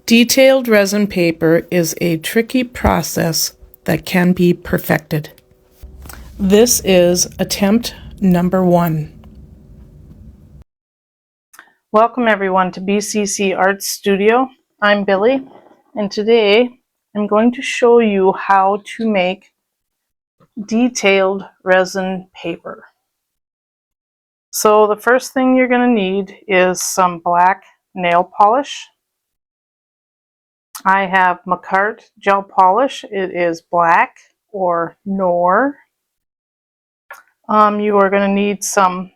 Detailed resin paper is a tricky process that can be perfected. This is attempt number 1. Welcome everyone to BCC Art Studio. I'm Billy, and today I'm going to show you how to make detailed resin paper. So the first thing you're going to need is some black nail polish. I have MAKARTT gel polish. It is black or Nor. You are going to need some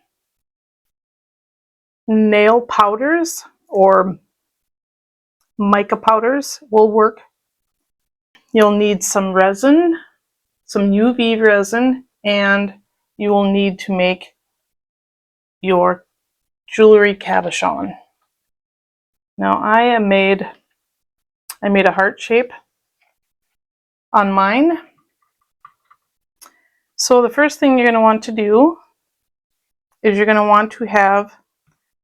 nail powders or mica powders will work. You'll need some resin, some UV resin, and you will need to make your jewelry cabochon. Now I made a heart shape on mine. So the first thing you're going to want to do is you're going to want to have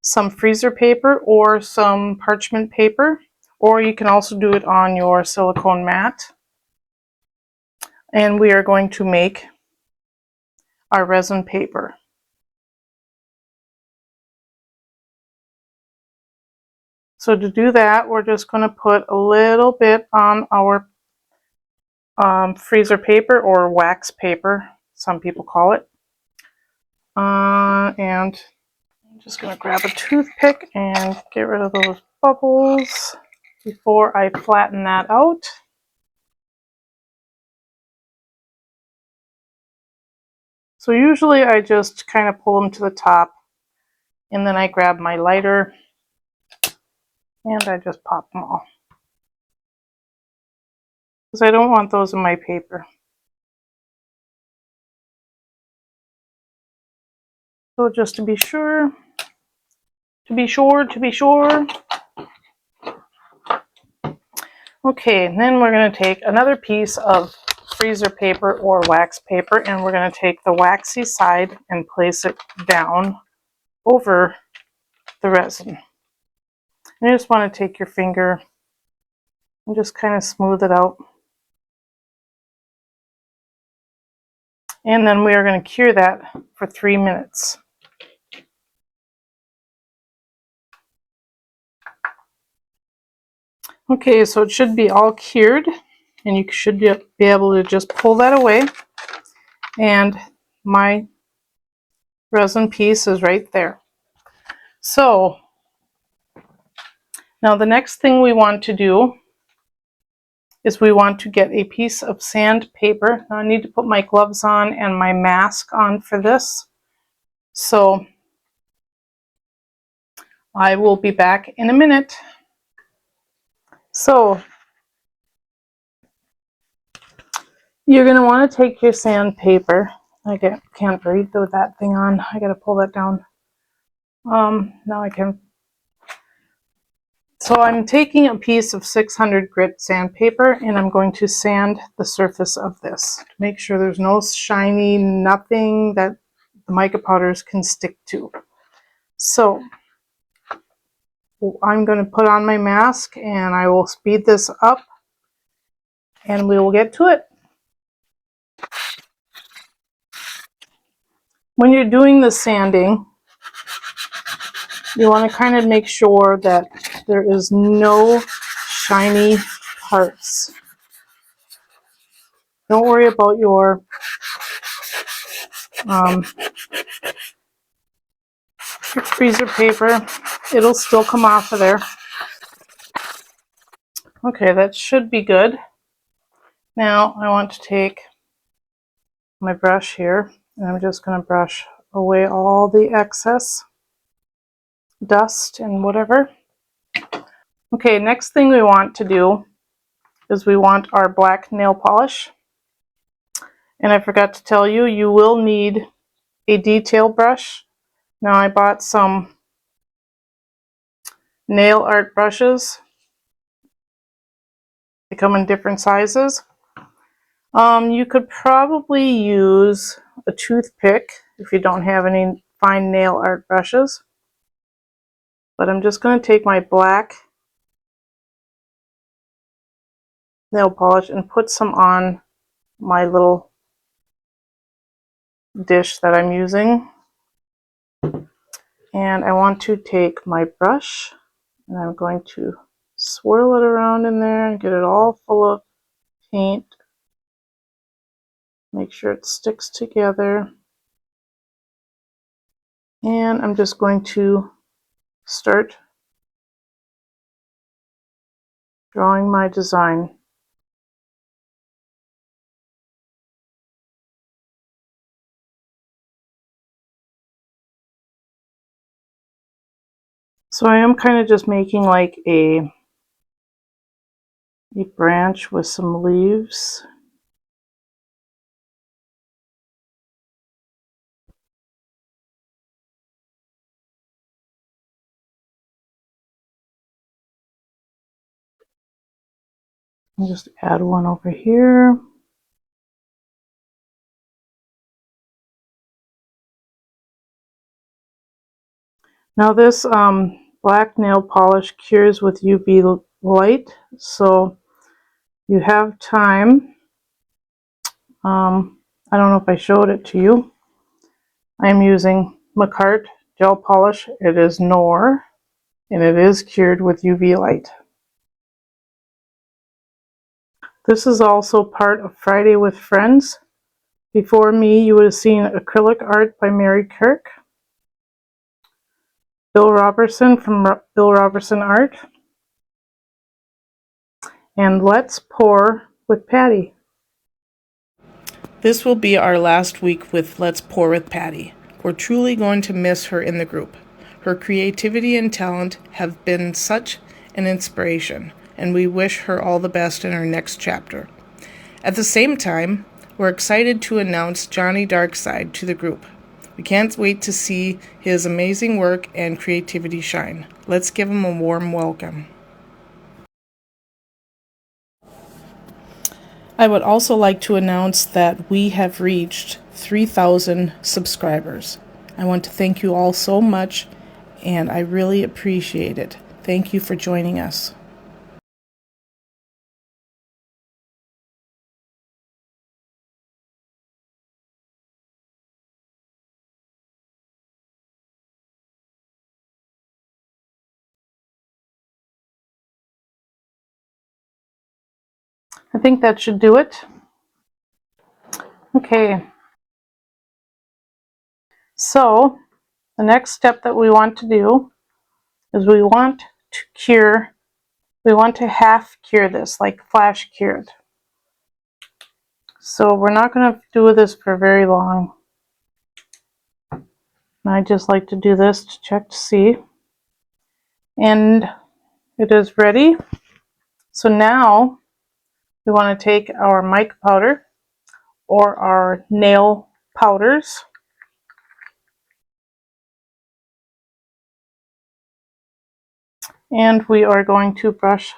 some freezer paper or some parchment paper, or you can also do it on your silicone mat. And we are going to make our resin paper. So to do that, we're just going to put a little bit on our freezer paper, or wax paper, some people call it. And I'm just going to grab a toothpick and get rid of those bubbles before I flatten that out. So usually I just kind of pull them to the top, and then I grab my lighter and I just pop them all, because I don't want those in my paper. So just to be sure. Okay, and then we're going to take another piece of freezer paper or wax paper, and we're going to take the waxy side and place it down over the resin. And you just want to take your finger and just kind of smooth it out. And then we are going to cure that for 3 minutes. Okay, so it should be all cured, and you should be able to just pull that away. And my resin piece is right there. So now the next thing we want to do is we want to get a piece of sandpaper. Now I need to put my gloves on and my mask on for this. So I will be back in a minute. So you're going to want to take your sandpaper. I can't breathe with that thing on. I got to pull that down. Now I can. So I'm taking a piece of 600 grit sandpaper, and I'm going to sand the surface of this to make sure there's no shiny, nothing that the mica powders can stick to. So I'm going to put on my mask, and I will speed this up, and we will get to it. When you're doing the sanding, you want to kind of make sure that there is no shiny parts. Don't worry about your freezer paper. It'll still come off of there. Okay, that should be good. Now I want to take my brush here, and I'm just going to brush away all the excess dust and whatever. Okay, next thing we want to do is we want our black nail polish. And I forgot to tell you, you will need a detail brush. Now I bought some nail art brushes. They come in different sizes. You could probably use a toothpick if you don't have any fine nail art brushes. But I'm just going to take my black nail polish and put some on my little dish that I'm using. And I want to take my brush and I'm going to swirl it around in there and get it all full of paint. Make sure it sticks together. And I'm just going to start drawing my design. So I am kind of just making like a branch with some leaves. I'll just add one over here. Now this black nail polish cures with UV light, so you have time. I don't know if I showed it to you. I'm using MAKARTT gel polish. It is Nor, and it is cured with UV light. This is also part of Friday with Friends. Before me, you would have seen acrylic art by Mary Kirk, Bill Robertson from Bill Robertson Art, and Let's Pour with Patty. This will be our last week with Let's Pour with Patty. We're truly going to miss her in the group. Her creativity and talent have been such an inspiration, and we wish her all the best in her next chapter. At the same time, we're excited to announce Johnny Darkside to the group. We can't wait to see his amazing work and creativity shine. Let's give him a warm welcome. I would also like to announce that we have reached 3,000 subscribers. I want to thank you all so much, and I really appreciate it. Thank you for joining us. I think that should do it. Okay. So the next step that we want to do is we want to half cure this, like flash cure it. So we're not going to do this for very long. I just like to do this to check to see. And it is ready. So now we want to take our mica powder or our nail powders, and we are going to brush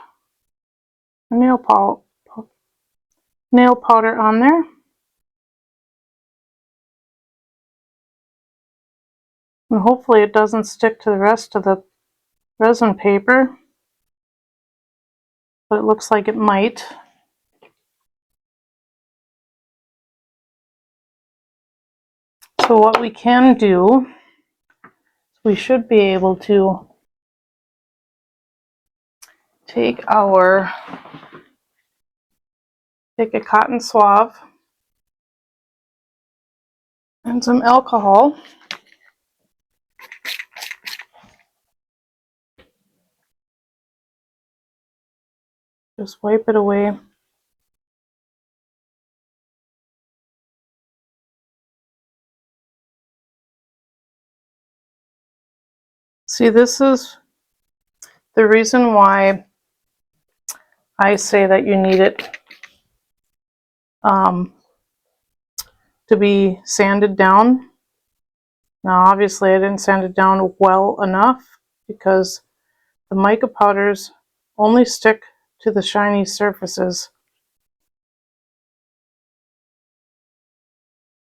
nail powder on there. And hopefully it doesn't stick to the rest of the resin paper, but it looks like it might. So what we can do, we should be able to take a cotton swab and some alcohol. Just wipe it away. See, this is the reason why I say that you need it to be sanded down. Now obviously I didn't sand it down well enough because the mica powders only stick to the shiny surfaces.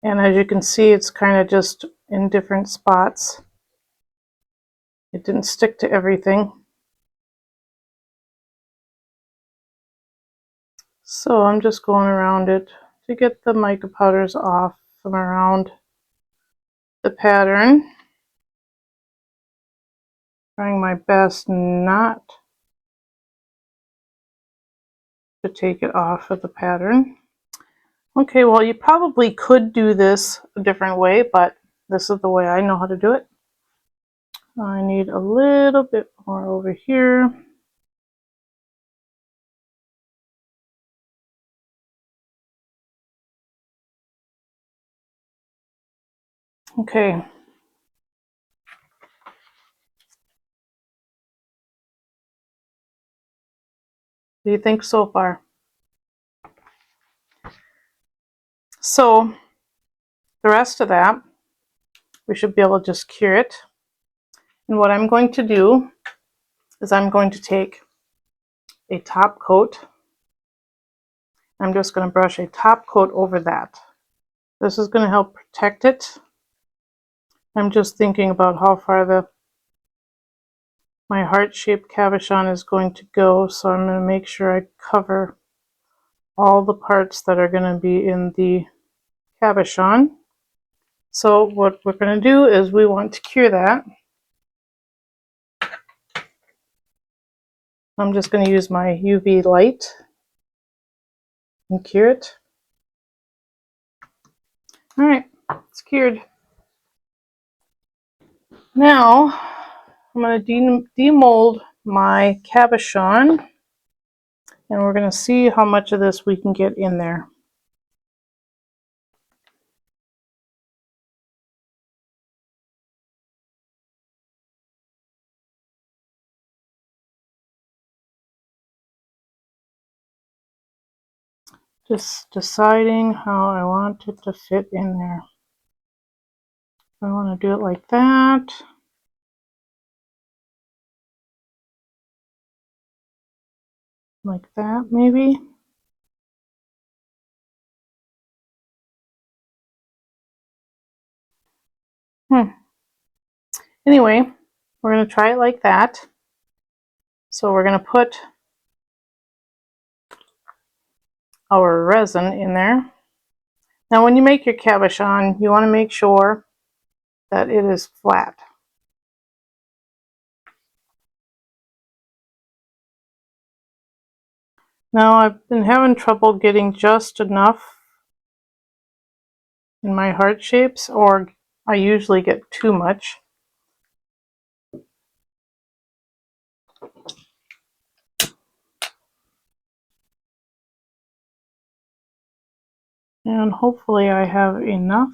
And as you can see, it's kind of just in different spots. It didn't stick to everything. So I'm just going around it to get the mica powders off from around the pattern. Trying my best not to take it off of the pattern. Okay, well, you probably could do this a different way, but this is the way I know how to do it. I need a little bit more over here. Okay. What do you think so far? So the rest of that, we should be able to just cure it. And what I'm going to do is I'm going to take a top coat. I'm just going to brush a top coat over that. This is going to help protect it. I'm just thinking about how far my heart-shaped cabochon is going to go, so I'm going to make sure I cover all the parts that are going to be in the cabochon. So what we're going to do is we want to cure that. I'm just going to use my UV light and cure it. Alright, it's cured. Now I'm going to demold my cabochon, and we're going to see how much of this we can get in there. Just deciding how I want it to fit in there. I want to do it like that. Like that, maybe. Anyway, we're going to try it like that. So we're going to put our resin in there. Now when you make your cabochon, you want to make sure that it is flat. Now I've been having trouble getting just enough in my heart shapes, or I usually get too much. And hopefully I have enough.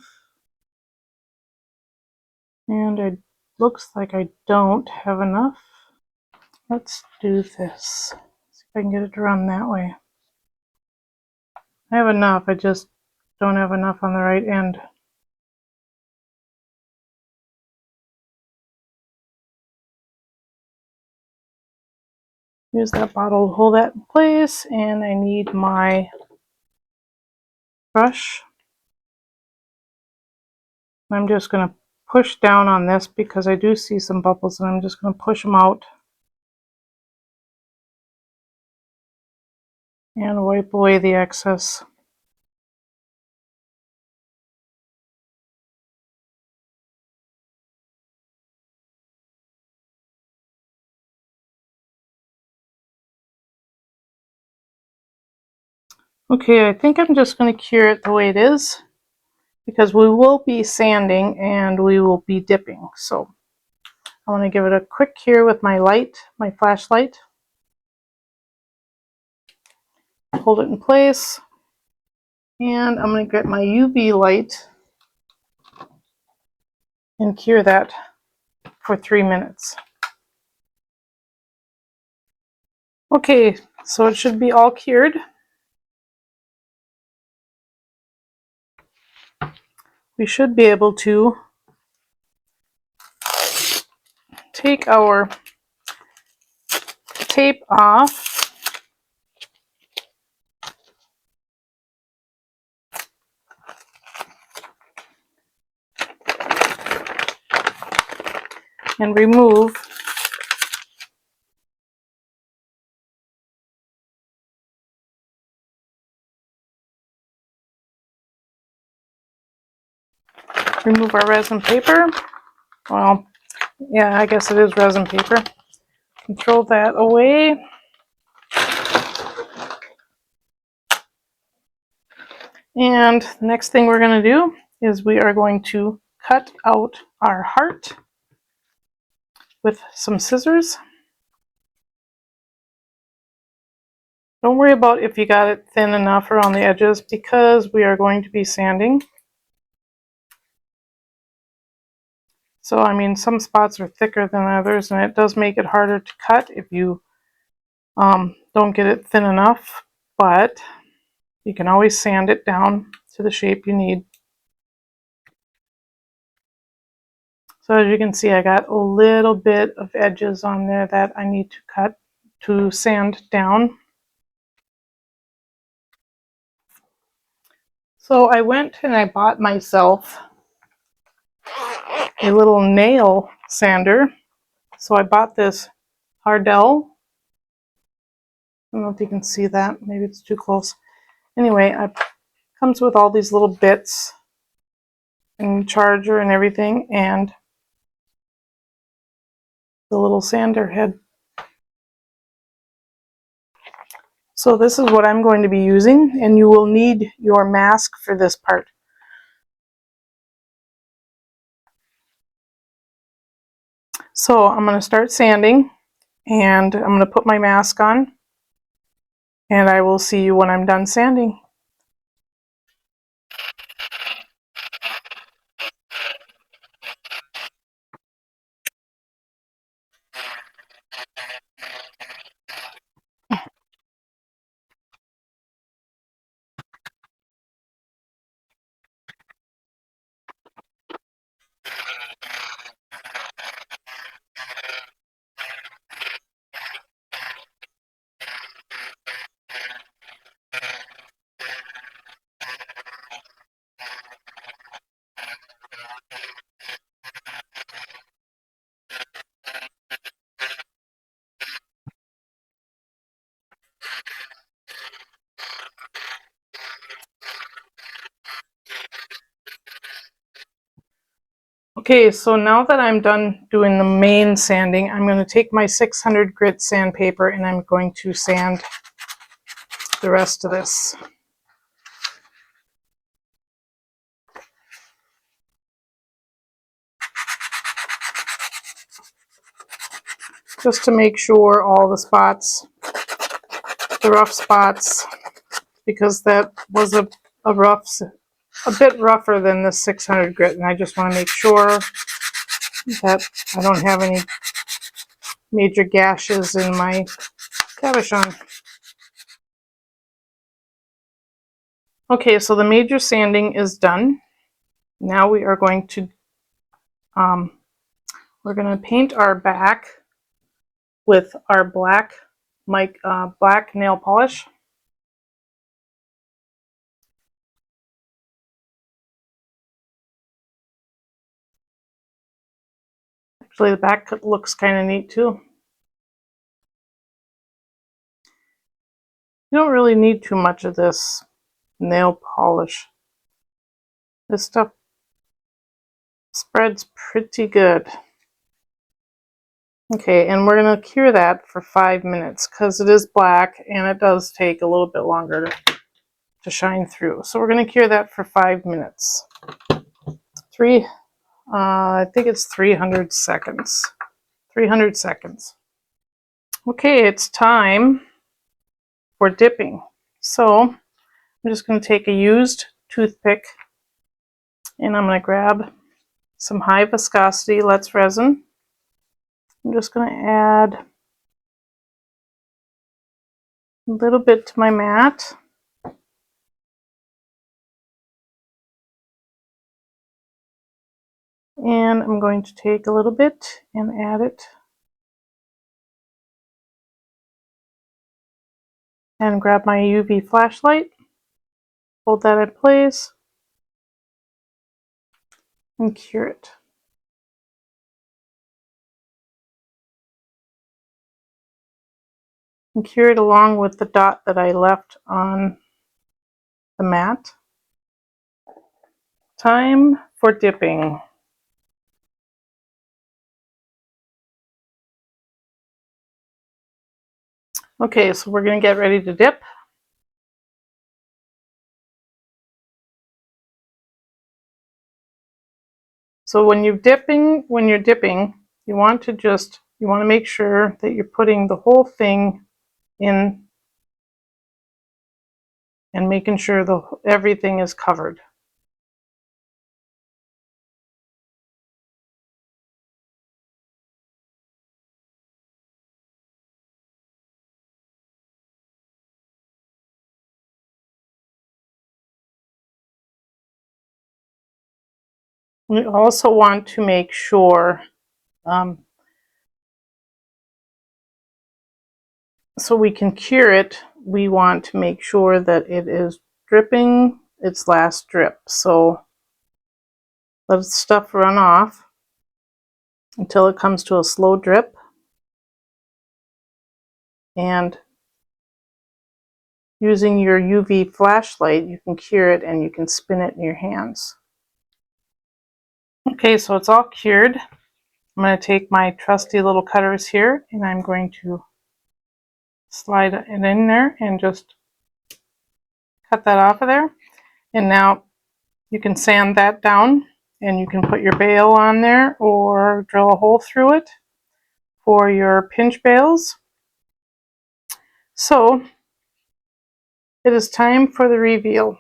And it looks like I don't have enough. Let's do this. See if I can get it to run that way. I have enough, I just don't have enough on the right end. Use that bottle to hold that in place, and I need my brush. I'm just going to push down on this because I do see some bubbles, and I'm just going to push them out and wipe away the excess. Okay, I think I'm just going to cure it the way it is, because we will be sanding and we will be dipping. So I want to give it a quick cure with my light, my flashlight. Hold it in place, and I'm going to get my UV light and cure that for 3 minutes. Okay, so it should be all cured. We should be able to take our tape off. And remove remove our resin paper. Well, yeah, I guess it is resin paper. Throw that away. And the next thing we're going to do is we are going to cut out our heart with some scissors. Don't worry about if you got it thin enough around the edges because we are going to be sanding. So, I mean, some spots are thicker than others, and it does make it harder to cut if you don't get it thin enough, but you can always sand it down to the shape you need. So as you can see, I got a little bit of edges on there that I need to sand down. So I went and I bought myself a little nail sander. So I bought this HARDELL. I don't know if you can see that. Maybe it's too close. Anyway, it comes with all these little bits and charger and everything, and the little sander head. So this is what I'm going to be using, and you will need your mask for this part. So I'm going to start sanding, and I'm going to put my mask on, and I will see you when I'm done sanding. Okay, so now that I'm done doing the main sanding, I'm going to take my 600 grit sandpaper and I'm going to sand the rest of this. Just to make sure all the spots, the rough spots, because that was a bit rougher than the 600 grit, and I just want to make sure that I don't have any major gashes in my cabochon. Okay, so the major sanding is done. Now we are going to paint our back with our black nail polish. Actually, the back looks kind of neat too. You don't really need too much of this nail polish. This stuff spreads pretty good. Okay, and we're going to cure that for 5 minutes because it is black and it does take a little bit longer to shine through. So we're going to cure that for 5 minutes. I think it's 300 seconds. 300 seconds. Okay, it's time for dipping. So I'm just going to take a used toothpick and I'm going to grab some high viscosity Let's resin. I'm just going to add a little bit to my mat. And I'm going to take a little bit and add it. And grab my UV flashlight. Hold that in place. And cure it. And cure it along with the dot that I left on the mat. Time for dipping. Okay, so we're going to get ready to dip. So when you're dipping, you want to make sure that you're putting the whole thing in and making sure everything is covered. We also want to make sure, so we can cure it, we want to make sure that it is dripping its last drip. So let the stuff run off until it comes to a slow drip. And using your UV flashlight, you can cure it and you can spin it in your hands. Okay, so it's all cured. I'm going to take my trusty little cutters here and I'm going to slide it in there and just cut that off of there. And now you can sand that down and you can put your bail on there or drill a hole through it for your pinch bails. So it is time for the reveal.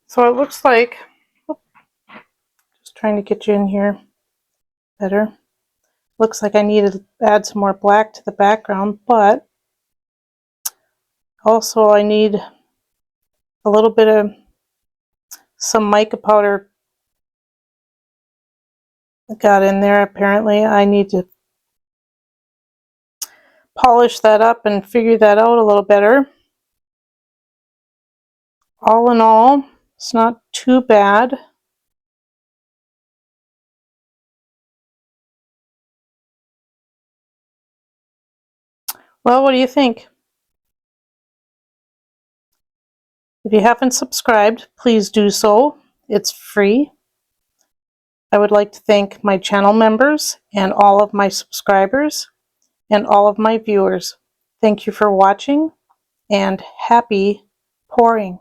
So it looks like, just trying to get you in here better. Looks like I need to add some more black to the background, but also I need a little bit of some mica powder that got in there. Apparently I need to polish that up and figure that out a little better. All in all, it's not too bad. Well, what do you think? If you haven't subscribed, please do so. It's free. I would like to thank my channel members and all of my subscribers and all of my viewers. Thank you for watching and happy pouring.